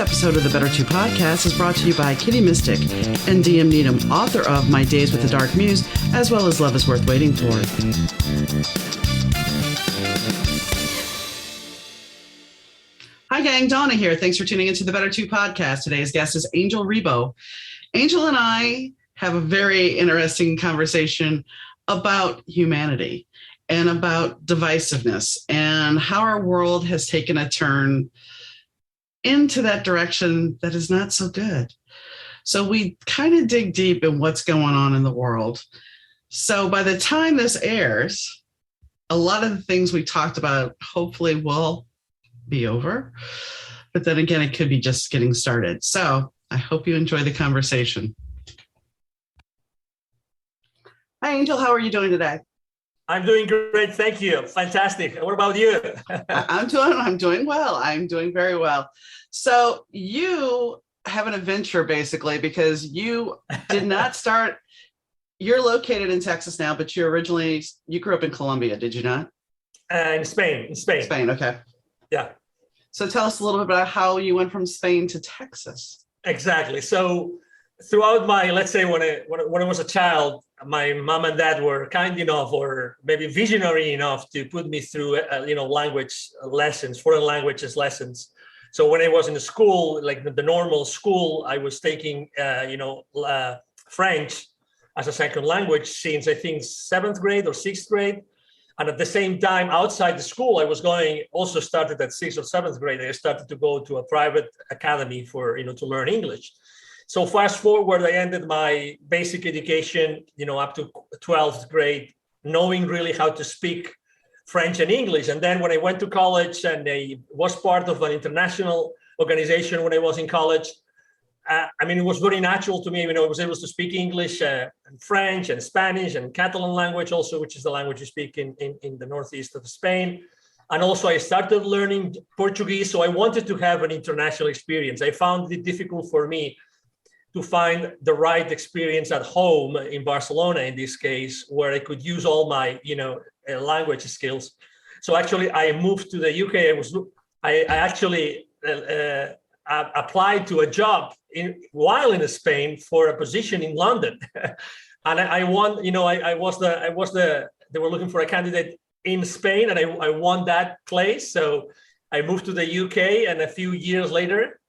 episode of the Better Two podcast is brought to you by Kitty Mystic and DM Needham, author of My Days with the Dark Muse, as well as Love is Worth Waiting For. Hi, gang. Donna here. Thanks for tuning into the Better Two podcast. Today's guest is Angel Ribo. Angel and I have a very interesting conversation about humanity and about divisiveness and how our world has taken a turn into that direction that is not so good. So we kind of dig deep in what's going on in the world. So by the time this airs, a lot of the things we talked about hopefully will be over. But then again, it could be just getting started. So I hope you enjoy the conversation. Hi, Angel. How are you doing today? I'm doing great. Thank you. Fantastic. What about you? I'm doing well. I'm doing very well. So you have an adventure basically because you did not start, you're located in Texas now, but you grew up in Colombia, did you not? In Spain. Spain, okay. Yeah. So tell us a little bit about how you went from Spain to Texas. Exactly. So throughout my, let's say when I was a child, my mom and dad were kind enough or maybe visionary enough to put me through, language lessons, foreign languages lessons. So when I was in the school, like the normal school, I was taking, French as a second language since I think 7th grade or 6th grade. And at the same time, outside the school, I was also started at 6th or 7th grade. I started to go to a private academy for, to learn English. So fast forward, I ended my basic education, up to 12th grade, knowing really how to speak French and English. And then when I went to college and I was part of an international organization when I was in college, it was very natural to me. I was able to speak English and French and Spanish and Catalan language also, which is the language you speak in the northeast of Spain. And also I started learning Portuguese. So I wanted to have an international experience. I found it difficult for me to find the right experience at home in Barcelona, in this case, where I could use all my, language skills. So actually, I moved to the UK. I actually applied to a job while in Spain for a position in London, and I won. I was the. They were looking for a candidate in Spain, and I won that place. So I moved to the UK, and a few years later,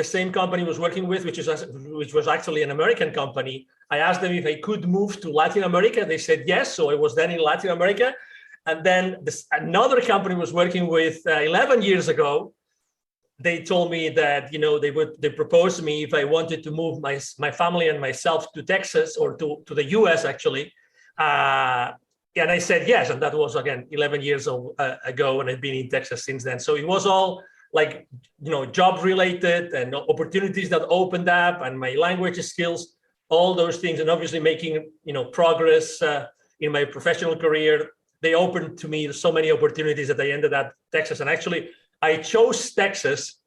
the same company I was working with, which was actually an American company, I asked them if I could move to Latin America. They said yes. So I was then in Latin America. And then another company I was working with 11 years ago, they told me that, they proposed me if I wanted to move my family and myself to Texas or to the US actually. And I said yes. And that was, again, 11 years ago, and I've been in Texas since then. So it was all like, job related and opportunities that opened up and my language skills, all those things. And obviously making, progress in my professional career. They opened to me so many opportunities that I ended up Texas. And actually I chose Texas,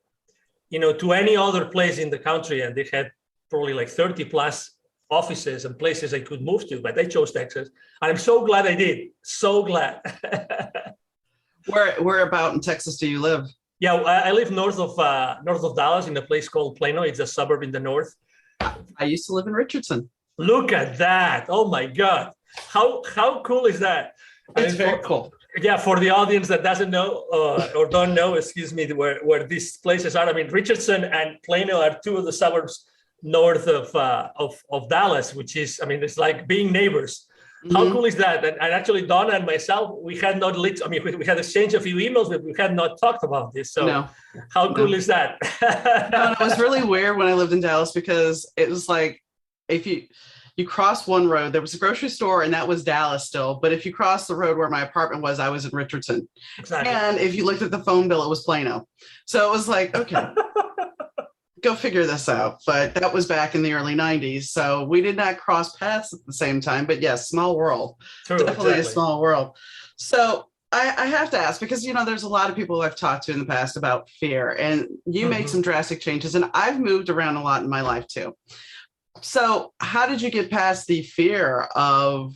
to any other place in the country. And they had probably like 30 plus offices and places I could move to, but I chose Texas. And I'm so glad I did. So glad. Where about in Texas do you live? Yeah, I live north of Dallas in a place called Plano. It's a suburb in the north. I used to live in Richardson. Look at that. Oh my God. How cool is that? It's very cool. Yeah, for the audience that doesn't know or don't know, where these places are. Richardson and Plano are two of the suburbs north of Dallas, which is, it's like being neighbors. Mm-hmm. How cool is that? And actually, Donna and myself, we had not we had exchanged a few emails, but we had not talked about this. So how cool is that? No, it was really weird when I lived in Dallas because it was like, if you cross one road, there was a grocery store and that was Dallas still. But if you cross the road where my apartment was, I was in Richardson. Exactly. And if you looked at the phone bill, it was Plano. So it was like, okay. Go figure this out. But that was back in the early 90s. So we did not cross paths at the same time. But yes, small world. True, definitely exactly. A small world. So I have to ask, because, there's a lot of people I've talked to in the past about fear. And you made some drastic changes. And I've moved around a lot in my life, too. So how did you get past the fear of,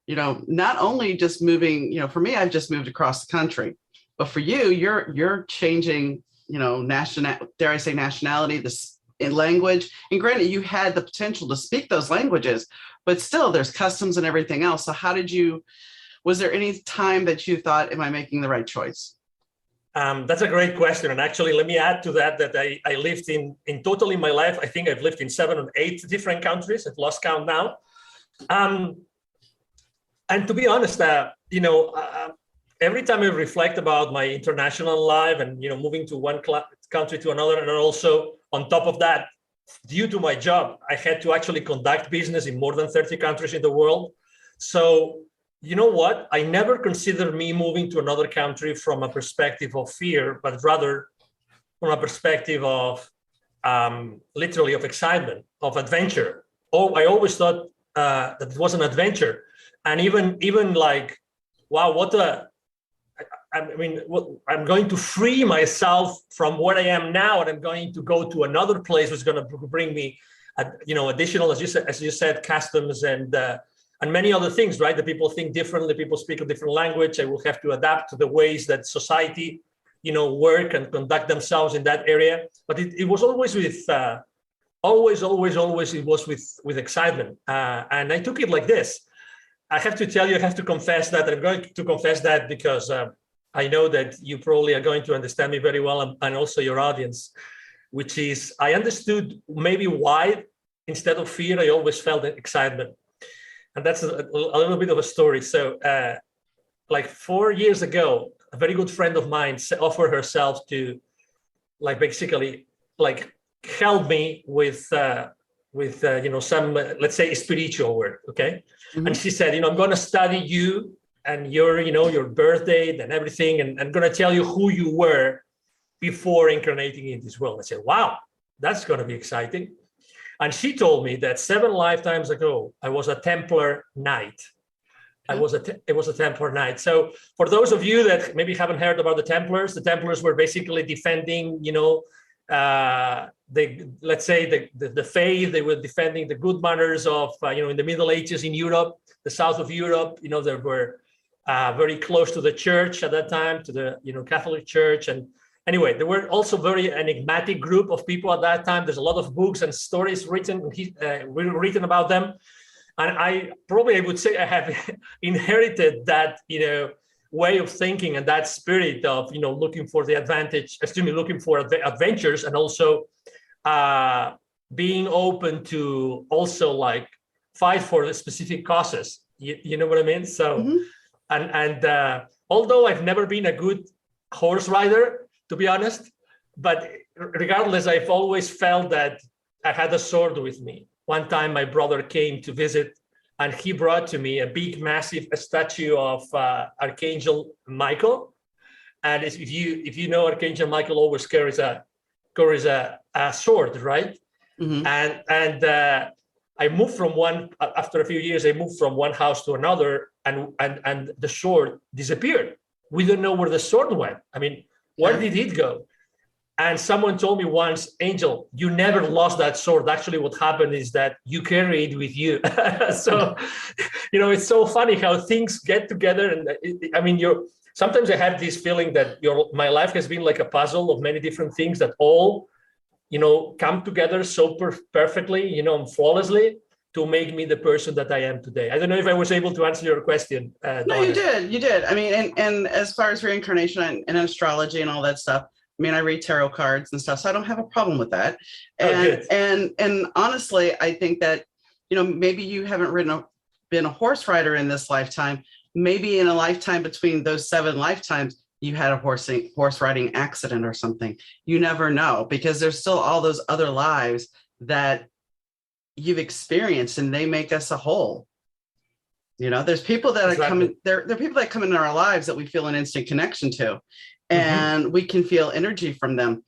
not only just moving, for me, I've just moved across the country. But for you, you're changing dare I say nationality, this in language. And granted, you had the potential to speak those languages, but still there's customs and everything else. So was there any time that you thought, am I making the right choice? That's a great question. And actually, let me add to that I lived in total in my life, I think I've lived in 7 or 8 different countries. I've lost count now. And to be honest, every time I reflect about my international life and, moving to one country to another, and also on top of that, due to my job, I had to actually conduct business in more than 30 countries in the world. So, you know what? I never considered me moving to another country from a perspective of fear, but rather from a perspective of literally of excitement, of adventure. I always thought that it was an adventure. And even like, wow, I'm going to free myself from where I am now, and I'm going to go to another place which is going to bring me, additional, as you said, customs and many other things, right? That people think differently, people speak a different language. I will have to adapt to the ways that society, work and conduct themselves in that area. But it was always with, always, it was with excitement. And I took it like this. I have to tell you, I have to confess that I'm going to confess that because I know that you probably are going to understand me very well, and also your audience, which is I understood maybe why instead of fear, I always felt excitement. And that's a little bit of a story. So like 4 years ago, a very good friend of mine offered herself to basically help me with some, let's say, spiritual work, okay? Mm-hmm. And she said, I'm going to study you and your birth date and everything, and I'm going to tell you who you were before incarnating in this world. I said, wow, that's going to be exciting. And she told me that 7 lifetimes ago, I was a Templar Knight. It was a Templar Knight. So for those of you that maybe haven't heard about the Templars were basically defending, let's say the faith. They were defending the good manners of, in the Middle Ages in Europe, the south of Europe. They were very close to the church at that time, to the Catholic Church. And anyway, they were also very enigmatic group of people at that time. There's a lot of books and stories written about them. And I would say I have inherited that, way of thinking and that spirit of, looking for adventures, and also being open to also fight for the specific causes. You know what I mean? So, mm-hmm. and although I've never been a good horse rider, to be honest, but regardless, I've always felt that I had a sword with me. One time my brother came to visit, and he brought to me a big, massive statue of Archangel Michael. And if you know, Archangel Michael always carries a sword, right? Mm-hmm. And I moved from after a few years, I moved from one house to another, and the sword disappeared. We don't know where the sword went. I mean, where did it go? And someone told me once, Angel, you never lost that sword. Actually, what happened is that you carry it with you. So, it's so funny how things get together. And sometimes I have this feeling that my life has been like a puzzle of many different things that all, come together so perfectly, and flawlessly to make me the person that I am today. I don't know if I was able to answer your question. No, you did. I mean, and as far as reincarnation and astrology and all that stuff, I read tarot cards and stuff, so I don't have a problem with that. And honestly, I think that, maybe you haven't been a horse rider in this lifetime. Maybe in a lifetime between those 7 lifetimes, you had a horse riding accident or something. You never know, because there's still all those other lives that you've experienced, and they make us a whole. There's people that are coming. There are people that come into our lives that we feel an instant connection to. And we can feel energy from them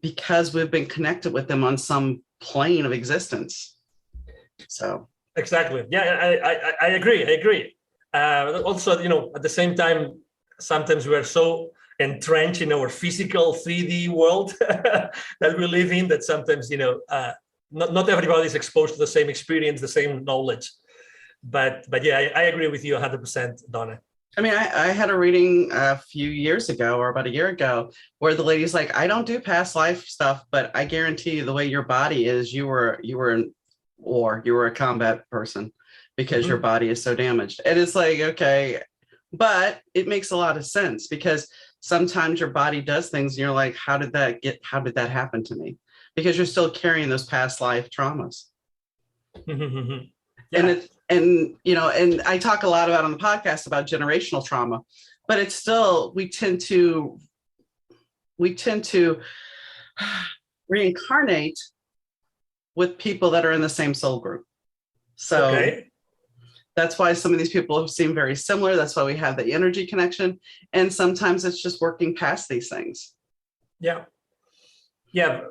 because we've been connected with them on some plane of existence. So exactly, yeah, I agree. Also, at the same time, sometimes we are so entrenched in our physical 3D world that we live in that sometimes, not everybody is exposed to the same experience, the same knowledge. But yeah, I agree with you 100%, Donna. I mean, I had a reading a few years ago or about a year ago where the lady's like, I don't do past life stuff, but I guarantee you the way your body is, you were in war, you were a combat person because your Mhm. body is so damaged. And it's like, okay, but it makes a lot of sense because sometimes your body does things and you're like, how did that happen to me? Because you're still carrying those past life traumas. And Yeah. and I talk a lot about on the podcast about generational trauma, but it's still we tend to reincarnate with people that are in the same soul group. So Okay. that's why some of these people seem very similar. That's why we have the energy connection. And sometimes it's just working past these things. Yeah. Yeah.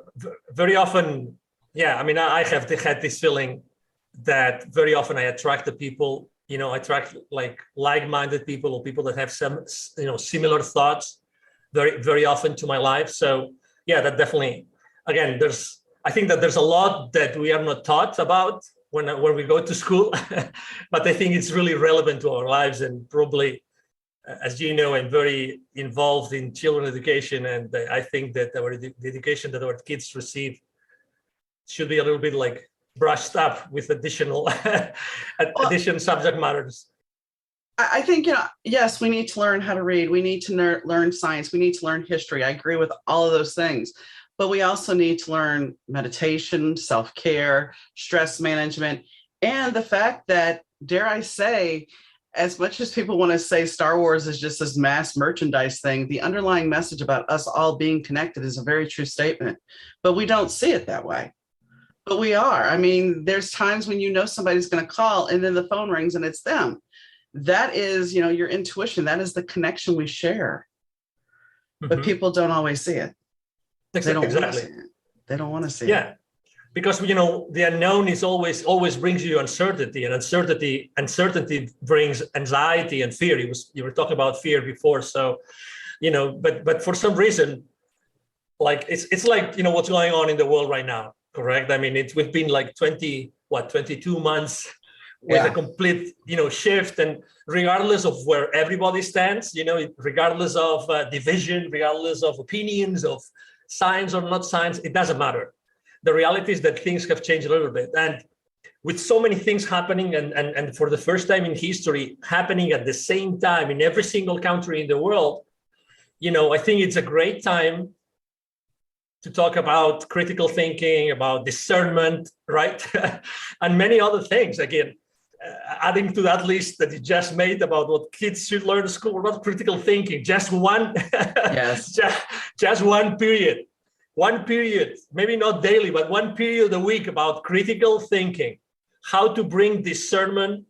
Very often. Yeah. I mean, I have had this feeling that very often I attract the people, I attract like-minded people or people that have some, similar thoughts very, very often to my life. So yeah, that definitely, again, I think that there's a lot that we are not taught about when we go to school, but I think it's really relevant to our lives. And probably, as you know, I'm very involved in children education. And I think that the education that our kids receive should be a little bit like brushed up with additional Well, additional subject matters. I think, yes, we need to learn how to read. We need to learn science. We need to learn history. I agree with all of those things. But we also need to learn meditation, self-care, stress management, and the fact that, dare I say, as much as people want to say Star Wars is just this mass merchandise thing, the underlying message about us all being connected is a very true statement. But we don't see it that way. But we are. I mean, there's times when somebody's going to call and then the phone rings and it's them. That is, your intuition. That is the connection we share. But Mm-hmm. people don't always see it. They don't want to see Exactly. it. They don't want to see it. Yeah, because the unknown is always brings you uncertainty, and uncertainty brings anxiety and fear. You were talking about fear before, so but for some reason, like it's like what's going on in the world right now, correct? I mean, we've been like 22 months with a Yeah. complete shift, and regardless of where everybody stands, regardless of division, regardless of opinions of science or not science, it doesn't matter. The reality is that things have changed a little bit, and with so many things happening and for the first time in history happening at the same time in every single country in the world, I think it's a great time to talk about critical thinking, about discernment, right? And many other things. Again, adding to that list that you just made about what kids should learn in school, about critical thinking, just one, Yes. just one period, maybe not daily, but one period a week about critical thinking, how to bring discernment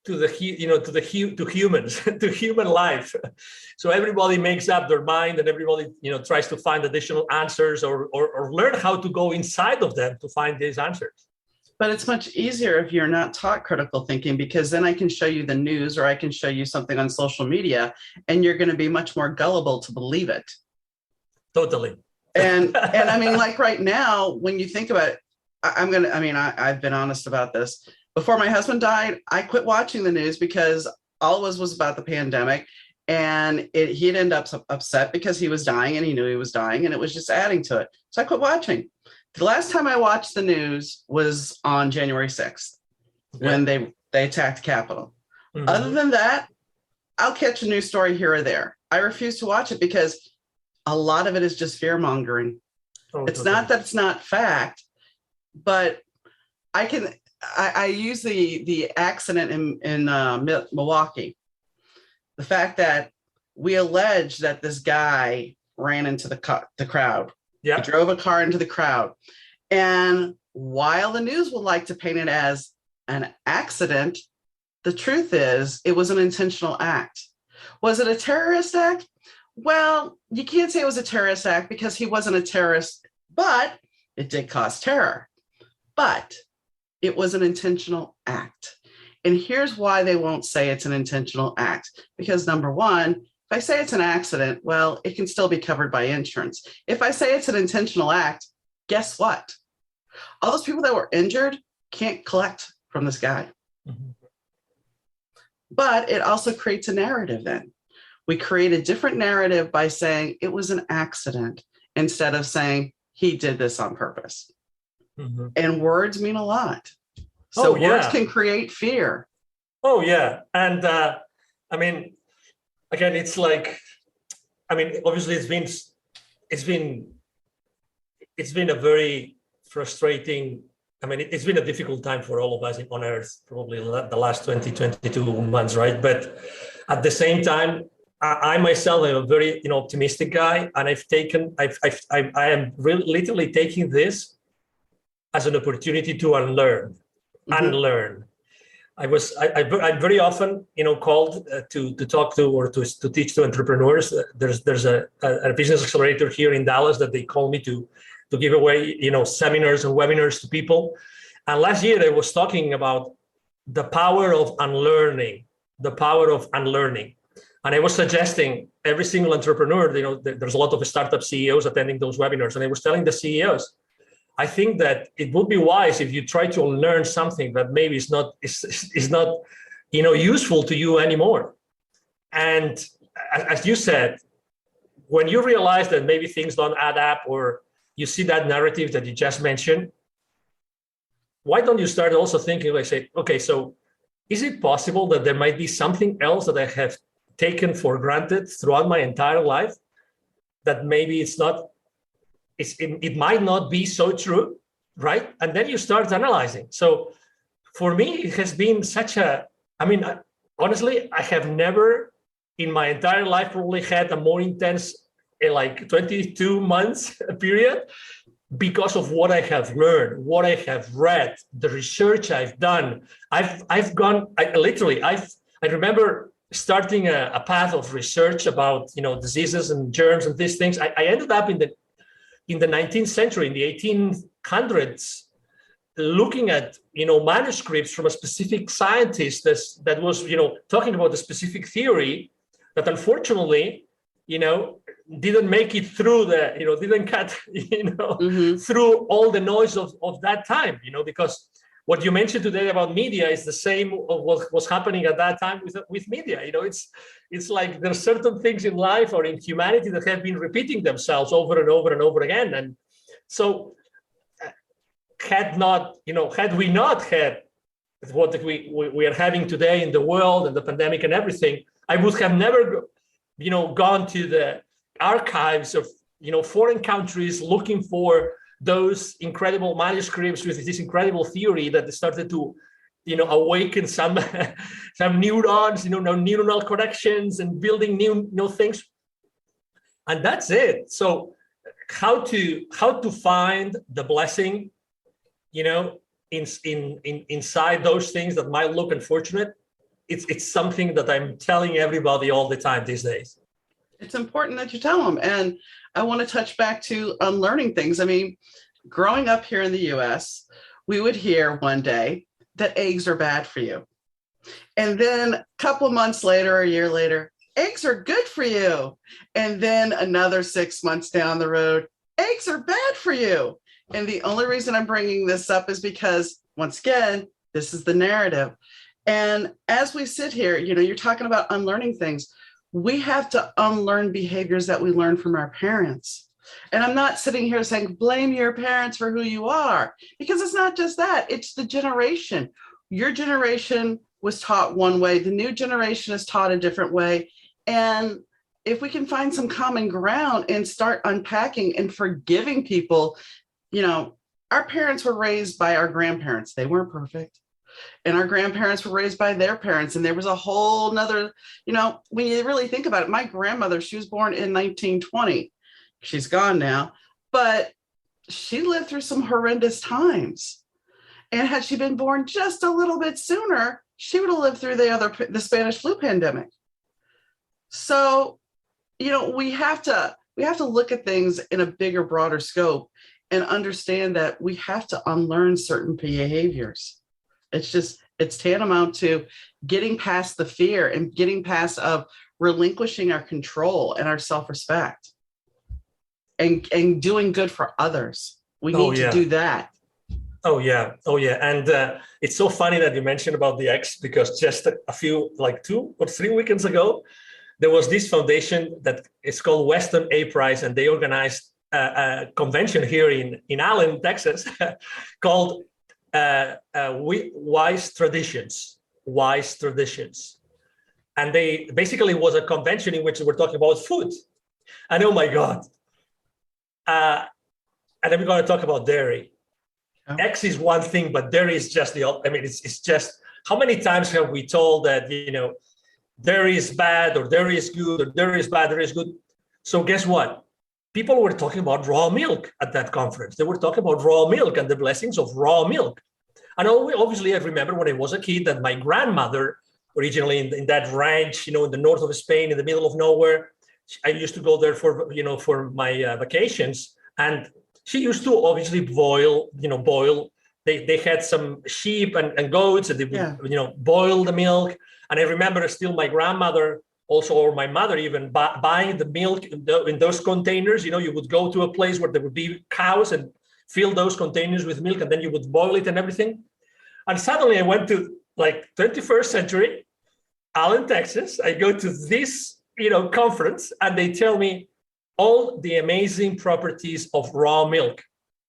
to to humans, to human life. So everybody makes up their mind, and everybody tries to find additional answers or learn how to go inside of them to find these answers. But it's much easier if you're not taught critical thinking, because then I can show you the news or I can show you something on social media and you're going to be much more gullible to believe it. Totally. And I mean, like right now, when you think about it, I've been honest about this. Before my husband died, I quit watching the news because all it was about the pandemic. And he'd end up upset because he was dying and he knew he was dying and it was just adding to it. So I quit watching. The last time I watched the news was on January 6th when they attacked Capitol. Mm-hmm. Other than that, I'll catch a news story here or there. I refuse to watch it because a lot of it is just fear mongering. It's not that it's not fact, but I use the accident in Milwaukee. The fact that we allege that this guy ran into the crowd. Yeah. He drove a car into the crowd. And while the news would like to paint it as an accident, the truth is it was an intentional act. Was it a terrorist act? Well, you can't say it was a terrorist act because he wasn't a terrorist, but it did cause terror. But it was an intentional act. And here's why they won't say it's an intentional act. Because number one, if I say it's an accident, well, it can still be covered by insurance. If I say it's an intentional act, guess what? All those people that were injured can't collect from this guy. Mm-hmm. But it also creates a narrative then. We create a different narrative by saying it was an accident instead of saying he did this on purpose. Mm-hmm. And words mean a lot. So words can create fear. Oh, yeah. And I mean, again, it's like, I mean, obviously it's been a very frustrating, I mean, it's been a difficult time for all of us on Earth, probably the last 22 months, right? But at the same time, I myself am a very optimistic guy, and I am really literally taking this as an opportunity to unlearn. I'm very often called to talk to or to teach to entrepreneurs. There's a business accelerator here in Dallas that they call me to give away seminars and webinars to people. And last year I was talking about the power of unlearning, and I was suggesting every single entrepreneur. There's a lot of startup CEOs attending those webinars, and I was telling the CEOs, I think that it would be wise if you try to learn something that maybe is not useful to you anymore. And as you said, when you realize that maybe things don't add up, or you see that narrative that you just mentioned, why don't you start also thinking, like, say, okay, so is it possible that there might be something else that I have taken for granted throughout my entire life that maybe it might not be so true, right? And then you start analyzing. So for me, it has been honestly, I have never in my entire life probably had a more intense, like 22 months period, because of what I have learned, what I have read, the research I've done. I remember starting a path of research about, diseases and germs and these things. I ended up in the 19th century, in the 1800s, looking at manuscripts from a specific scientist that was talking about a specific theory that unfortunately didn't make it through didn't cut through all the noise of that time, because what you mentioned today about media is the same of what was happening at that time with media. It's like there's certain things in life or in humanity that have been repeating themselves over and over and over again. And so had we not had what we are having today in the world and the pandemic and everything, I would have never, gone to the archives of, foreign countries looking for those incredible manuscripts with this incredible theory that started to, awaken some neurons, neuronal connections and building new things. And that's it. So how to find the blessing, inside those things that might look unfortunate. It's something that I'm telling everybody all the time these days. It's important that you tell them. And I want to touch back to unlearning things. I mean, growing up here in the US, we would hear one day that eggs are bad for you. And then a couple of months later, a year later, eggs are good for you. And then another 6 months down the road, eggs are bad for you. And the only reason I'm bringing this up is because, once again, this is the narrative. And as we sit here, you're talking about unlearning things. We have to unlearn behaviors that we learned from our parents. And I'm not sitting here saying, blame your parents for who you are, because it's not just that, it's the generation. Your generation was taught one way, the new generation is taught a different way. And if we can find some common ground and start unpacking and forgiving people, our parents were raised by our grandparents. They weren't perfect. And our grandparents were raised by their parents. And there was a whole nother, when you really think about it, my grandmother, she was born in 1920. She's gone now, but she lived through some horrendous times. And had she been born just a little bit sooner, she would have lived through the Spanish flu pandemic. So, we have to look at things in a bigger, broader scope and understand that we have to unlearn certain behaviors. It's tantamount to getting past the fear and getting past of relinquishing our control and our self-respect and doing good for others. We need to do that. Oh yeah, oh yeah, and it's so funny that you mentioned about the X, because just a few, like 2 or 3 weekends ago, there was this foundation that is called Western A Prize, and they organized a convention here in Allen, Texas, called Wise Traditions. Wise Traditions, and they basically was a convention in which we're talking about food, and oh my God, and then we're going to talk about dairy. X is one thing, but dairy is just it's just, how many times have we told that, dairy is bad, or dairy is good, or dairy is bad, dairy is good. So guess what? People were talking about raw milk at that conference. They were talking about raw milk and the blessings of raw milk. And obviously, I remember when I was a kid that my grandmother, originally in that ranch, in the north of Spain, in the middle of nowhere, I used to go there for my vacations. And she used to obviously boil. They had some sheep and goats, and they would, boil the milk. And I remember still my grandmother also, or my mother even, buying the milk in those containers. You would go to a place where there would be cows and fill those containers with milk, and then you would boil it and everything. And suddenly I went to 21st century, Allen, Texas. I go to this, conference, and they tell me all the amazing properties of raw milk,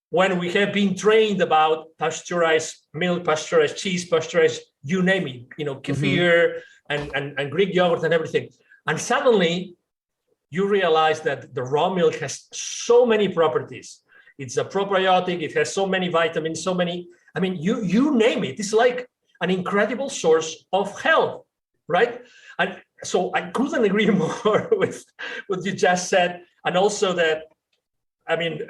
when we have been trained about pasteurized milk, pasteurized cheese, pasteurized, you name it, kefir and Greek yogurt and everything. And suddenly you realize that the raw milk has so many properties. It's a probiotic. It has so many vitamins, you name it. It's like an incredible source of health, right? And so I couldn't agree more with what you just said. And also that,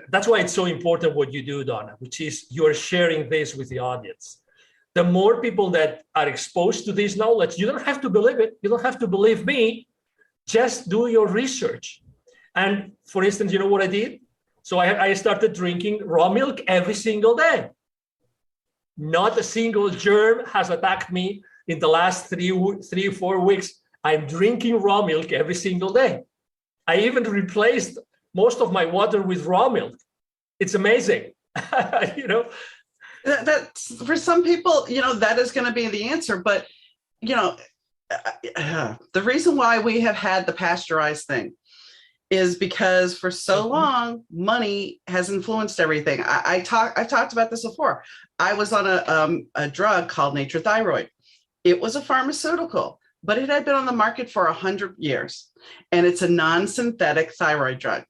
that's why it's so important what you do, Donna, which is you're sharing this with the audience. The more people that are exposed to this knowledge, you don't have to believe it. You don't have to believe me. Just do your research. And for instance, you know what I did? So I started drinking raw milk every single day. Not a single germ has attacked me in the last 3 or 4 weeks. I'm drinking raw milk every single day. I even replaced most of my water with raw milk. It's amazing. That's for some people, that is going to be the answer. But, the reason why we have had the pasteurized thing is because for so long, money has influenced everything. I've talked about this before. I was on a drug called Nature Thyroid. It was a pharmaceutical, but it had been on the market for 100 years. And it's a non-synthetic thyroid drug.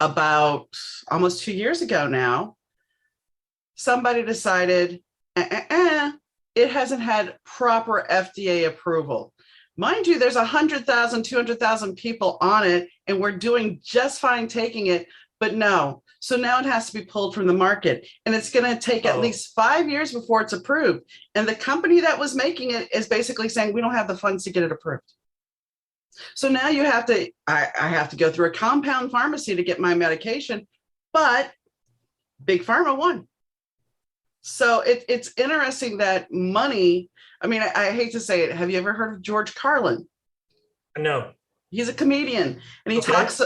About almost 2 years ago now, somebody decided it hasn't had proper FDA approval. Mind you, there's 100,000, 200,000 people on it, and we're doing just fine taking it, but no. So now it has to be pulled from the market, and it's going to take at least 5 years before it's approved. And the company that was making it is basically saying, we don't have the funds to get it approved. So now you have to, I have to go through a compound pharmacy to get my medication, but Big Pharma won. So it's interesting that money, I hate to say it. Have you ever heard of George Carlin? No. He's a comedian, and he talks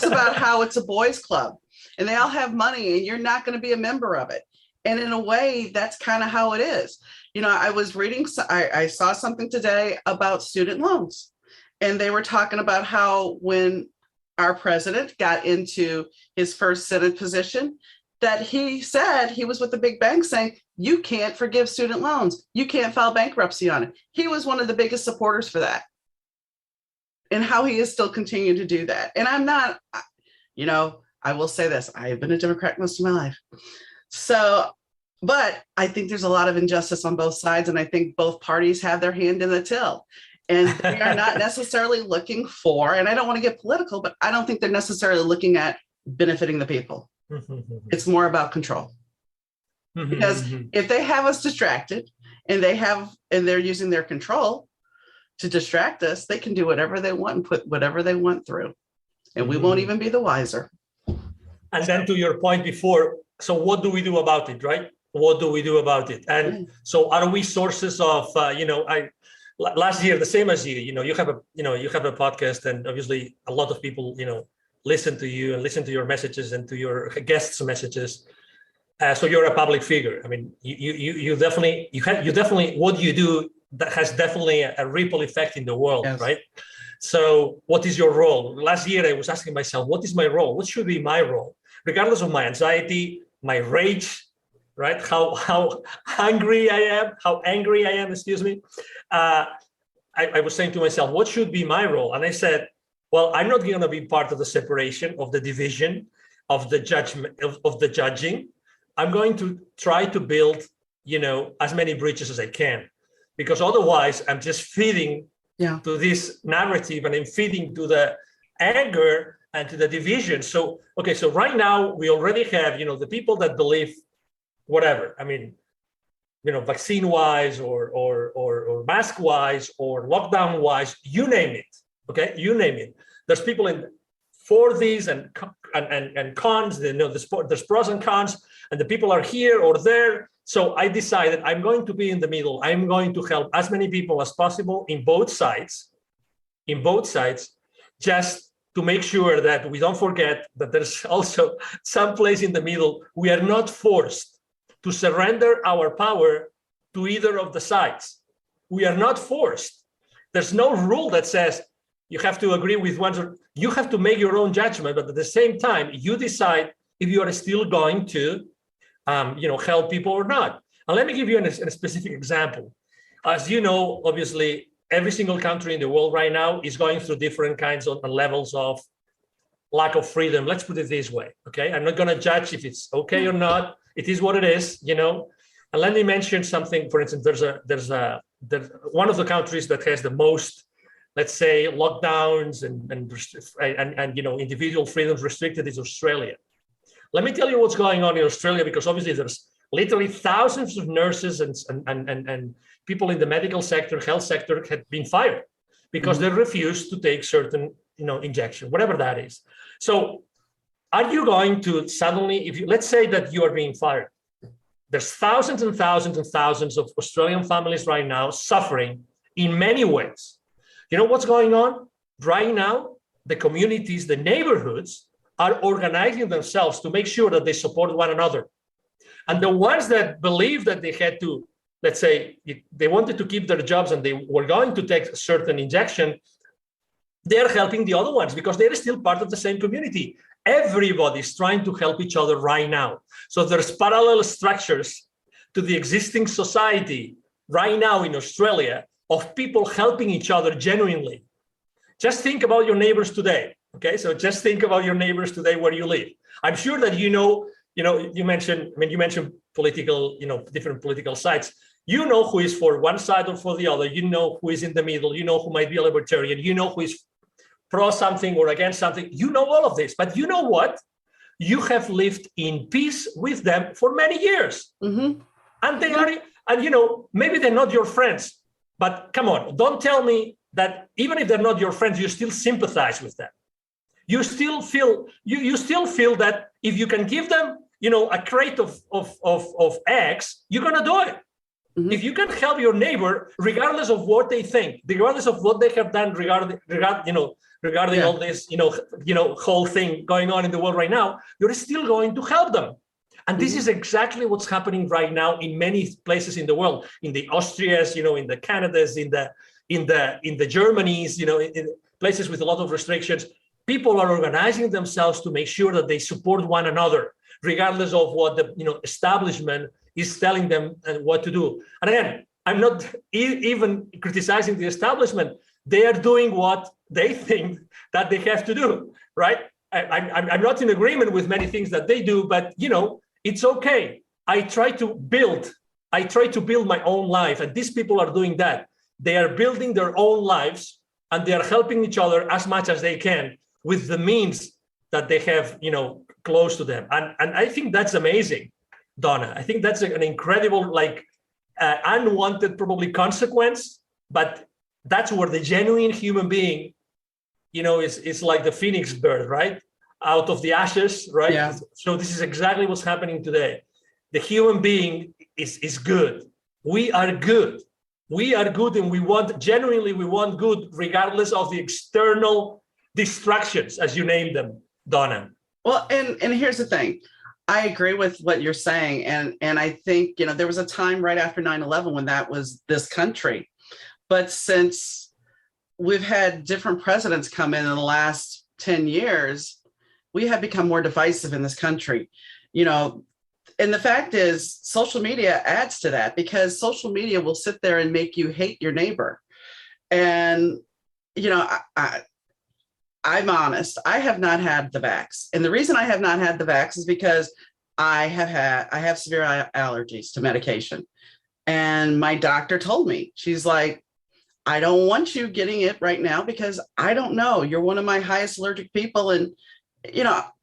about how it's a boys club and they all have money and you're not going to be a member of it. And in a way, that's kind of how it is. I was reading, I saw something today about student loans, and they were talking about how when our president got into his first Senate position, that he said he was with the big bank saying, you can't forgive student loans. You can't file bankruptcy on it. He was one of the biggest supporters for that. And how he is still continuing to do that. And I'm not, I will say this, I have been a Democrat most of my life. So, but I think there's a lot of injustice on both sides. And I think both parties have their hand in the till. And they are not necessarily looking for, and I don't want to get political, but I don't think they're necessarily looking at benefiting the people. It's more about control. Because if they have us distracted and they're using their control to distract us, they can do whatever they want and put whatever they want through. And we won't even be the wiser. And then to your point before, so what do we do about it, right? What do we do about it? And so are we sources of, last year, the same as you, you have a podcast, and obviously a lot of people, listen to you and listen to your messages and to your guests' messages. So you're a public figure. I mean, you definitely what you do that has definitely a ripple effect in the world, Yes. right? So what is your role? Last year, I was asking myself, what is my role? What should be my role? Regardless of my anxiety, my rage, right? How angry I am, excuse me. I was saying to myself, what should be my role? And I said, well, I'm not going to be part of the separation, of the division, of the judgment, of the judging. I'm going to try to build, as many bridges as I can, because otherwise I'm just feeding to this narrative, and I'm feeding to the anger and to the division. So, okay, so right now we already have, the people that believe whatever. I mean, vaccine-wise or mask-wise or lockdown-wise, you name it. Okay, you name it. There's people for these and cons. There's pros and cons, and the people are here or there. So I decided I'm going to be in the middle. I'm going to help as many people as possible in both sides, just to make sure that we don't forget that there's also some place in the middle. We are not forced to surrender our power to either of the sides. We are not forced. There's no rule that says you have to agree with one. You have to make your own judgment, but at the same time, you decide if you are still going to help people or not. And let me give you a specific example. As you know, obviously, every single country in the world right now is going through different kinds of levels of lack of freedom. Let's put it this way, okay? I'm not going to judge if it's okay or not. It is what it is, And let me mention something. For instance, there's one of the countries that has the most, let's say, lockdowns and individual freedoms restricted is Australia. Let me tell you what's going on in Australia, because obviously there's literally thousands of nurses and people in the medical sector, health sector had been fired because they refused to take certain, injection, whatever that is. So are you going to suddenly, let's say that you are being fired, there's thousands and thousands and thousands of Australian families right now suffering in many ways. You know what's going on? Right now, the communities, the neighborhoods are organizing themselves to make sure that they support one another. And the ones that believe that they had to, let's say, they wanted to keep their jobs and they were going to take a certain injection, they're helping the other ones because they're still part of the same community. Everybody's trying to help each other right now. So there's parallel structures to the existing society right now in Australia of people helping each other genuinely. Just think about your neighbors today. Okay, so just think about your neighbors today where you live. I'm sure that you mentioned political, different political sides. You know who is for one side or for the other. You know who is in the middle. You know who might be a libertarian. You know who is pro something or against something. You know all of this. But you know what? You have lived in peace with them for many years. Mm-hmm. And they are, and maybe they're not your friends. But come on, don't tell me that even if they're not your friends, you still sympathize with them. You still feel that if you can give them, a crate of eggs, you're gonna do it. Mm-hmm. If you can help your neighbor, regardless of what they think, regardless of what they have done regarding all this, whole thing going on in the world right now, you're still going to help them. And this is exactly what's happening right now in many places in the world, in the Austrias, in the Canadas, in the Germanys, in places with a lot of restrictions. People are organizing themselves to make sure that they support one another, regardless of what the establishment is telling them and what to do. And again, I'm not even criticizing the establishment. They are doing what they think that they have to do, right? I'm not in agreement with many things that they do, but it's okay. I try to build my own life, and these people are doing that. They are building their own lives, and they are helping each other as much as they can with the means that they have, close to them. And I think that's amazing, Donna. I think that's an incredible, unwanted probably consequence, but that's where the genuine human being, is like the phoenix bird, right? Out of the ashes, right? Yeah. So this is exactly what's happening today. The human being is good. We are good. We are good, and we want good regardless of the external distractions, as you name them, Donna. Well, and here's the thing. I agree with what you're saying. And I think, there was a time right after 9/11 when that was this country. But since we've had different presidents come in the last 10 years, we have become more divisive in this country. You know, and the fact is, social media adds to that because social media will sit there and make you hate your neighbor. And, I'm honest, I have not had the vax. And the reason I have not had the vax is because I have severe allergies to medication. And my doctor told me, she's like, I don't want you getting it right now because I don't know. You're one of my highest allergic people. And,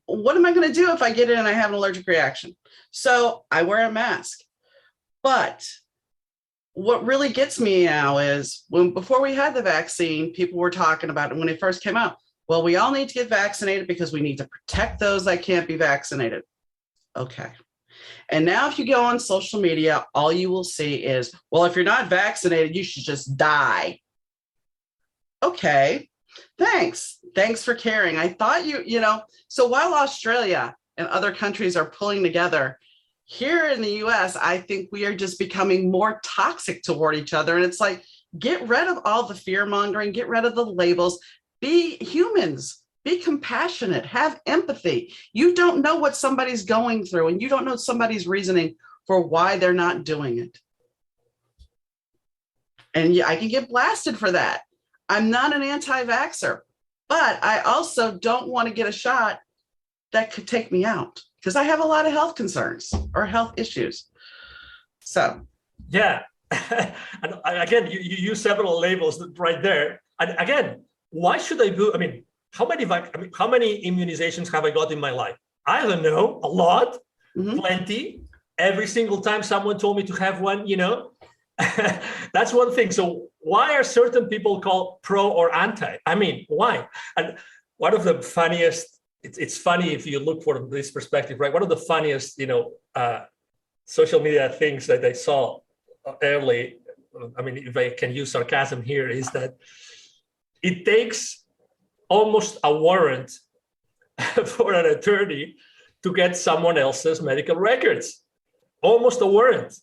what am I going to do if I get it and I have an allergic reaction? So I wear a mask. But what really gets me now is before we had the vaccine, people were talking about it when it first came out. Well, we all need to get vaccinated because we need to protect those that can't be vaccinated. Okay. And now if you go on social media, all you will see is, well, if you're not vaccinated, you should just die. Okay. Thanks. Thanks for caring. I thought so while Australia and other countries are pulling together, here in the US, I think we are just becoming more toxic toward each other. And it's like, get rid of all the fear mongering, get rid of the labels, be humans, be compassionate, have empathy. You don't know what somebody's going through and you don't know somebody's reasoning for why they're not doing it. And I can get blasted for that. I'm not an anti-vaxxer, but I also don't want to get a shot that could take me out because I have a lot of health concerns or health issues. So. Yeah. And again, you use several labels right there. And again, why should I do? I mean, how many immunizations have I got in my life? I don't know, a lot, plenty. Every single time someone told me to have one, that's one thing. So why are certain people called pro or anti? I mean, why? And one of the funniest, it's funny if you look for this perspective, right? One of the funniest, social media things that I saw early, I mean, if I can use sarcasm here, is that it takes almost a warrant for an attorney to get someone else's medical records. Almost a warrant.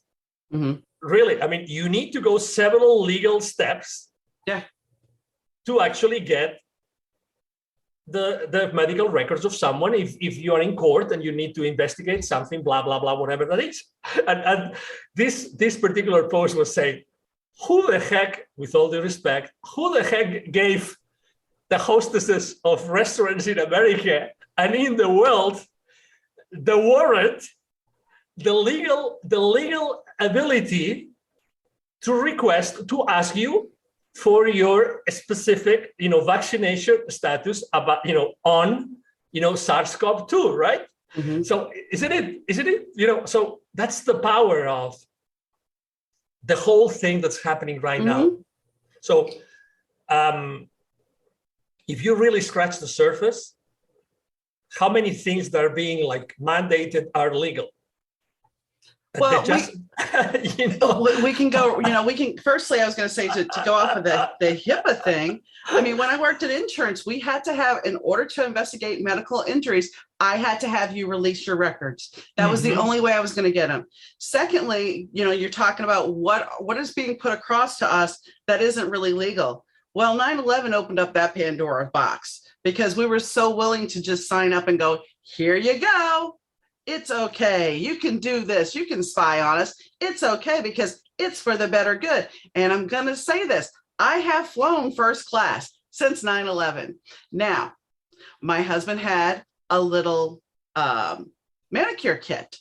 Mm-hmm. Really, I mean, you need to go several legal steps to actually get the medical records of someone if you are in court and you need to investigate something, blah, blah, blah, whatever that is. And this particular post was saying, who the heck, with all due respect, who the heck gave the hostesses of restaurants in America and in the world the warrant, the legal ability to ask you for your specific, vaccination status about, on, SARS-CoV-2, right? Mm-hmm. So isn't it, so that's the power of the whole thing that's happening right now. So if you really scratch the surface, how many things that are being mandated are legal? Well, we can go, firstly, I was going to say to go off of the HIPAA thing. I mean, when I worked in insurance, we had to have, in order to investigate medical injuries, I had to have you release your records. That was the only way I was going to get them. Secondly, you're talking about what is being put across to us that isn't really legal. Well, 9/11 opened up that Pandora box because we were so willing to just sign up and go, here you go. It's okay. You can do this. You can spy on us. It's okay because it's for the better good. And I'm going to say this. I have flown first class since 9/11. Now, my husband had a little manicure kit.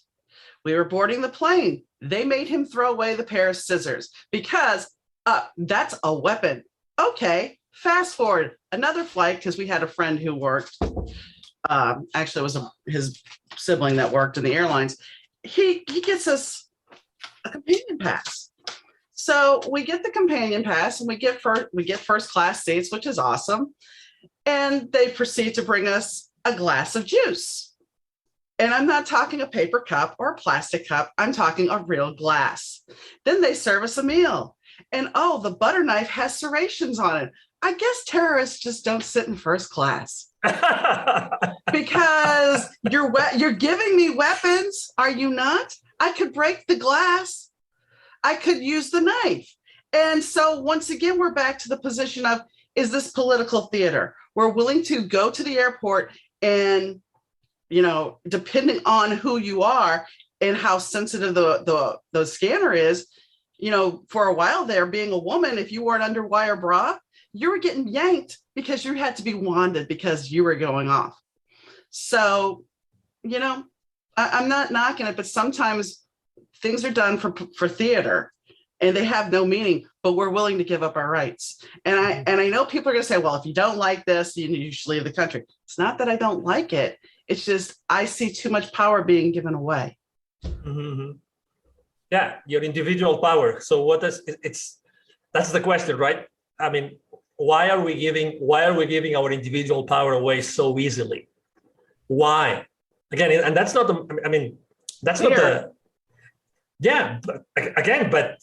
We were boarding the plane. They made him throw away the pair of scissors because that's a weapon. Okay, fast forward another flight because we had a friend who worked. Actually, it was his sibling that worked in the airlines. He gets us a companion pass. So we get the companion pass and we get first class seats, which is awesome. And they proceed to bring us a glass of juice. And I'm not talking a paper cup or a plastic cup. I'm talking a real glass. Then they serve us a meal. And oh, the butter knife has serrations on it. I guess terrorists just don't sit in first class because you're giving me weapons. Are you not? I could break the glass. I could use the knife. And so once again, we're back to the position of, is this political theater? We're willing to go to the airport and, depending on who you are and how sensitive the scanner is, for a while there, being a woman, if you wore an underwire bra, you were getting yanked because you had to be wanded because you were going off. So, I'm not knocking it, but sometimes things are done for theater and they have no meaning, but we're willing to give up our rights. And I know people are going to say, well, if you don't like this, you should leave the country. It's not that I don't like it. It's just, I see too much power being given away. Mm-hmm. Yeah, your individual power. So that's the question, right? I mean, why are we giving our individual power away so easily? Why? Again, and that's not but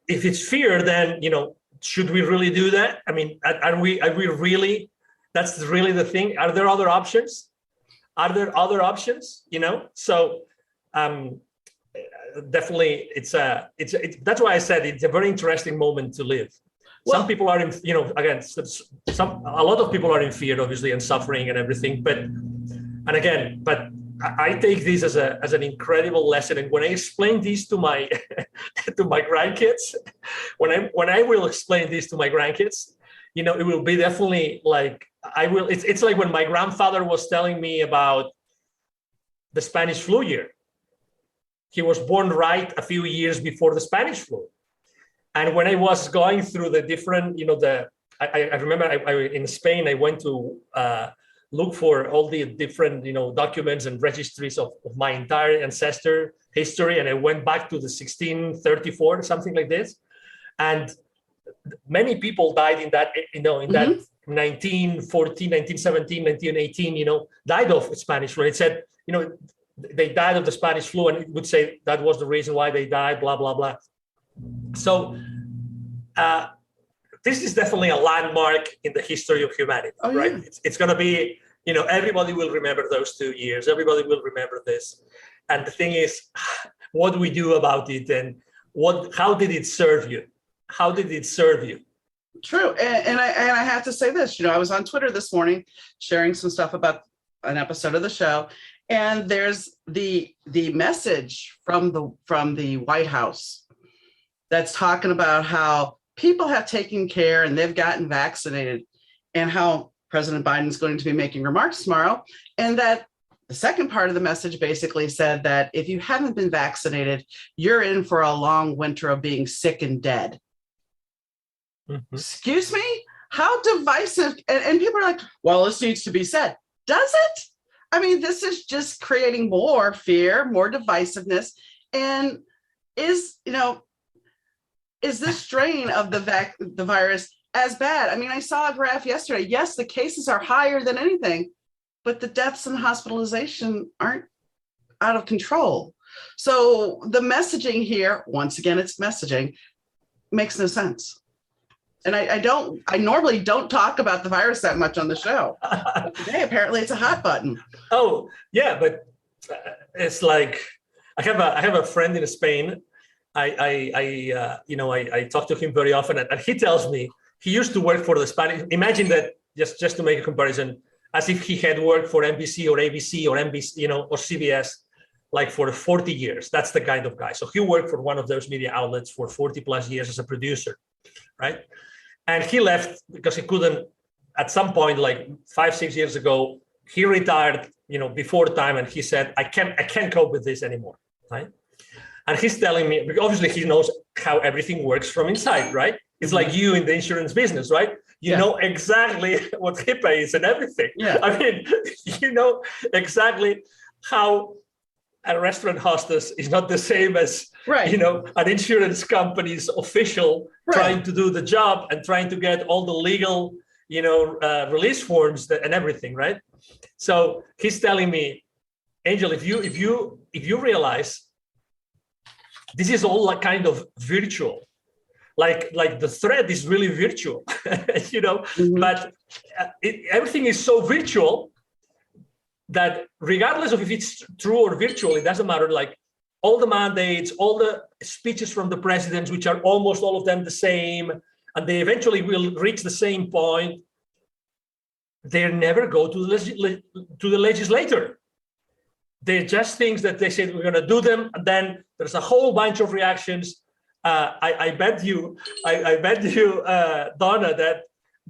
if it's fear, then, should we really do that? I mean, are we really, that's really the thing? Are there other options? So, definitely it's that's why I said it's a very interesting moment to live. Well, some people are in, a lot of people are in fear, obviously, and suffering and everything, but I take this as an incredible lesson. And when I explain this to my to my grandkids, when I will explain this to my grandkids, it will be definitely like it's like when my grandfather was telling me about the Spanish flu year. He was born right a few years before the Spanish flu. And when I was going through the different, I remember in Spain, I went to look for all the different, documents and registries of my entire ancestor history. And I went back to the 1634, something like this. And many people died in that, that 1914, 1917, 1918, died of Spanish flu. It said, they died of the Spanish flu, and it would say that was the reason why they died, blah, blah, blah. So this is definitely a landmark in the history of humanity, right? Yeah. It's going to be, everybody will remember those 2 years. Everybody will remember this. And the thing is, what do we do about it? And how did it serve you? How did it serve you? True. And I have to say this, I was on Twitter this morning sharing some stuff about an episode of the show. And there's the message from the White House that's talking about how people have taken care and they've gotten vaccinated, and how President Biden's going to be making remarks tomorrow. And that the second part of the message basically said that if you haven't been vaccinated, you're in for a long winter of being sick and dead. Mm-hmm. Excuse me? How divisive. And people are like, well, this needs to be said. Does it? I mean, this is just creating more fear, more divisiveness. And is this strain of the virus as bad? I mean, I saw a graph yesterday. Yes, the cases are higher than anything, but the deaths and hospitalization aren't out of control. So the messaging here, once again, it's messaging, makes no sense. And I normally don't talk about the virus that much on the show. But today, apparently it's a hot button. Oh, yeah, but it's like, I have a friend in Spain. I talk to him very often, and he tells me he used to work for the Spanish. Imagine that, just to make a comparison, as if he had worked for NBC or ABC or NBC, or CBS, like for 40 years. That's the kind of guy. So he worked for one of those media outlets for 40 plus years as a producer, right? And he left because he couldn't, at some point, like 5-6 years ago, he retired, before time. And he said, I can't cope with this anymore, right? And he's telling me, obviously he knows how everything works from inside, right? It's like you in the insurance business, right? You know exactly what HIPAA is and everything. Yeah. I mean, you know exactly how a restaurant hostess is not the same as, an insurance company's official trying to do the job and trying to get all the legal, release forms and everything, right? So he's telling me, Angel, if you realize this is all kind of virtual, like the thread is really virtual, Mhm. but everything is so virtual that regardless of if it's true or virtual, it doesn't matter. Like all the mandates, all the speeches from the presidents, which are almost all of them the same, and they eventually will reach the same point, they never go to the legislator. They're just things that they said we're going to do them, and then there's a whole bunch of reactions. I bet you, Donna, that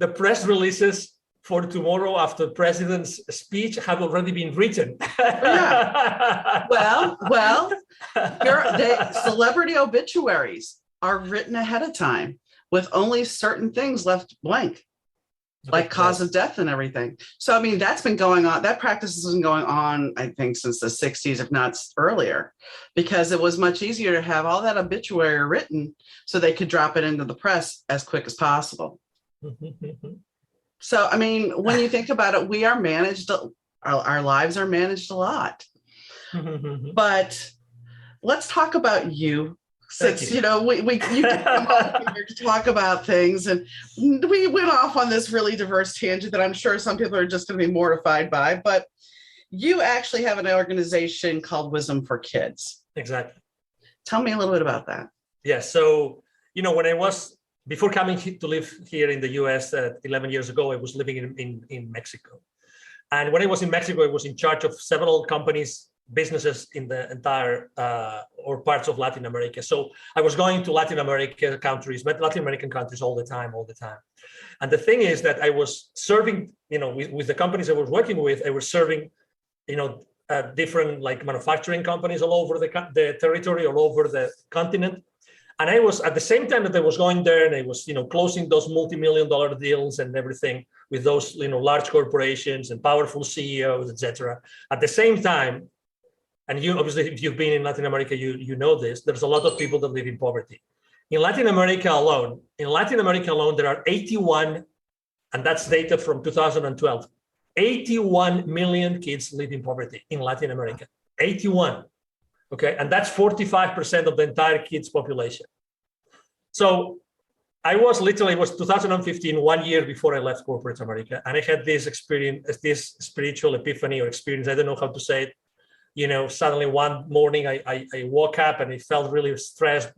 the press releases for tomorrow after the president's speech have already been written. Yeah. Well, the celebrity obituaries are written ahead of time with only certain things left blank, like cause of death and everything. So, I mean, that's been going on. That practice has been going on, I think, since the 60s, if not earlier, because it was much easier to have all that obituary written so they could drop it into the press as quick as possible. So, I mean, when you think about it, we are managed, our lives are managed a lot. But let's talk about you. Since you come on here to talk about things, and we went off on this really diverse tangent that I'm sure some people are just going to be mortified by, but you actually have an organization called Wisdom for Kids. Exactly. Tell me a little bit about that. Yeah. So, when I was, before coming to live here in the US 11 years ago, I was living in Mexico. And when I was in Mexico, I was in charge of several companies, businesses in the entire or parts of Latin America. So I was going to Latin American countries all the time. And the thing is that I was serving, with the companies I was working with, I was serving, different like manufacturing companies all over the territory, all over the continent. And I was, at the same time that I was going there and I was, closing those multi-million-dollar deals and everything with those, large corporations and powerful CEOs, etc. At the same time, and you obviously, if you've been in Latin America, you know this, there's a lot of people that live in poverty. In Latin America alone, there are 81, and that's data from 2012, 81 million kids live in poverty in Latin America. 81. Okay, and that's 45% of the entire kids population. So it was 2015, 1 year before I left corporate America, and I had this experience, this spiritual epiphany or experience, I don't know how to say it. Suddenly one morning I woke up and I felt really stressed,